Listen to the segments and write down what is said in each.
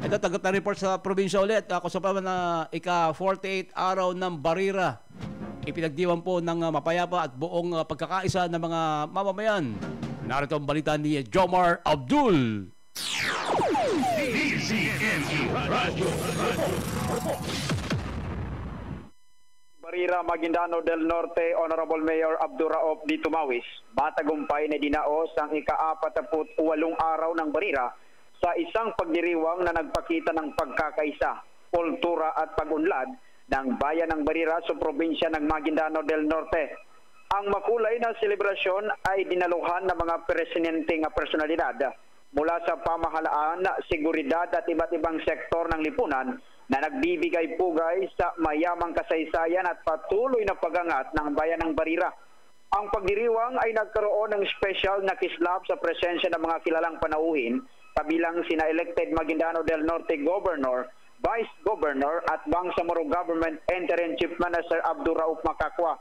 Ito, tanggap na report sa probinsya ulit. Ako sa paman na ika-48 araw ng barira. Ipinagdiwan po ng mapayapa at buong pagkakaisa ng mga mamamayan. Narito ang balita ni Jomar Abdul. Barira, Maguindano del Norte, Honorable Mayor Abduraof Di Tumawis, matagumpay na dinaos ang ika-48 araw ng barira sa isang pagdiriwang na nagpakita ng pagkakaisa, kultura at pag-unlad ng bayan ng Barira sa probinsya ng Maguindano del Norte. Ang makulay na selebrasyon ay dinaluhan ng mga presidenteng personalidad mula sa pamahalaan, seguridad at iba't ibang sektor ng lipunan na nagbibigay pugay sa mayamang kasaysayan at patuloy na pagangat ng bayan ng Barira. Ang pagdiriwang ay nagkaroon ng special na kislap sa presensya ng mga kilalang panauhin, kabilang sina elected Maguindano del Norte Governor, Vice Governor at Bangsamoro Government Interim Chief Minister Abduraof Makakwa.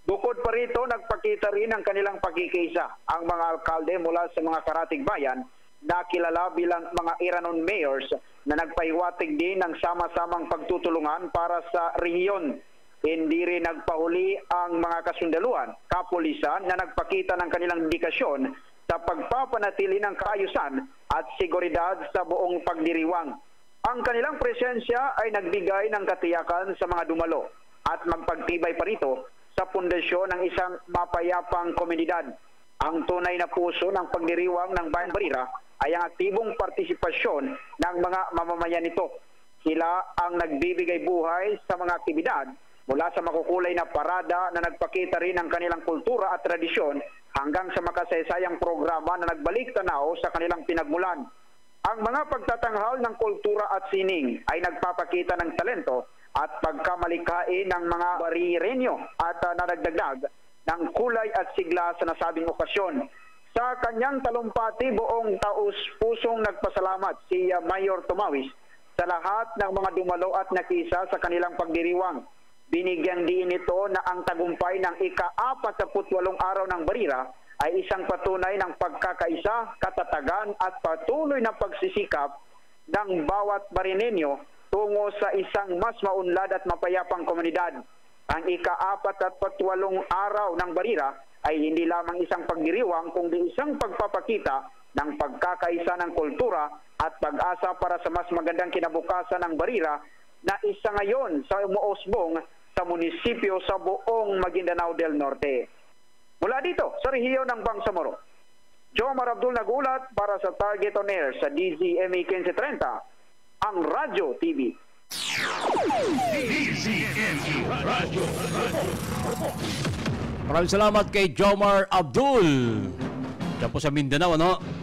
Bukod pa rito, nagpakita rin ang kanilang pakikisa ang mga alkalde mula sa mga karatig bayan na kilala bilang mga Iranon mayors na nagpahiwatig din ng sama-samang pagtutulungan para sa rehiyon. Hindi rin nagpahuli ang mga kasundaluhan, kapulisan na nagpakita ng kanilang dedikasyon sa pagpapanatili ng kaayusan at seguridad sa buong pagdiriwang. Ang kanilang presensya ay nagbigay ng katiyakan sa mga dumalo at magpagtibay pa rito sa pundasyon ng isang mapayapang komunidad. Ang tunay na puso ng pagdiriwang ng Bayan Barira ay ang aktibong partisipasyon ng mga mamamayan nito. Sila ang nagbibigay buhay sa mga aktibidad mula sa makukulay na parada na nagpakita rin ng kanilang kultura at tradisyon hanggang sa makasaysayang programa na nagbalik tanaw sa kanilang pinagmulan. Ang mga pagtatanghal ng kultura at sining ay nagpapakita ng talento at pagkamalikhain ng mga Barireño at nadagdag ng kulay at sigla sa nasabing okasyon. Sa kanyang talumpati, buong taus-pusong nagpasalamat si Mayor Tumawis sa lahat ng mga dumalo at nakisa sa kanilang pagdiriwang. Binigyan din ito na ang tagumpay ng ika-48 araw ng barira ay isang patunay ng pagkakaisa, katatagan at patuloy na pagsisikap ng bawat Barineño tungo sa isang mas maunlad at mapayapang komunidad. Ang ika-48 araw ng barira ay hindi lamang isang pagdiriwang kundi isang pagpapakita ng pagkakaisa ng kultura at pag-asa para sa mas magandang kinabukasan ng Barira na isa ngayon sa umuusbong sa munisipyo sa buong Maguindanao del Norte. Mula dito sa rehiyon ng Bangsamoro, Jomar Abdul nagulat para sa Target On Air sa DZMA 1530, ang Radyo TV. Maraming salamat kay Jomar Abdul. Diyan po sa Mindanao, ano?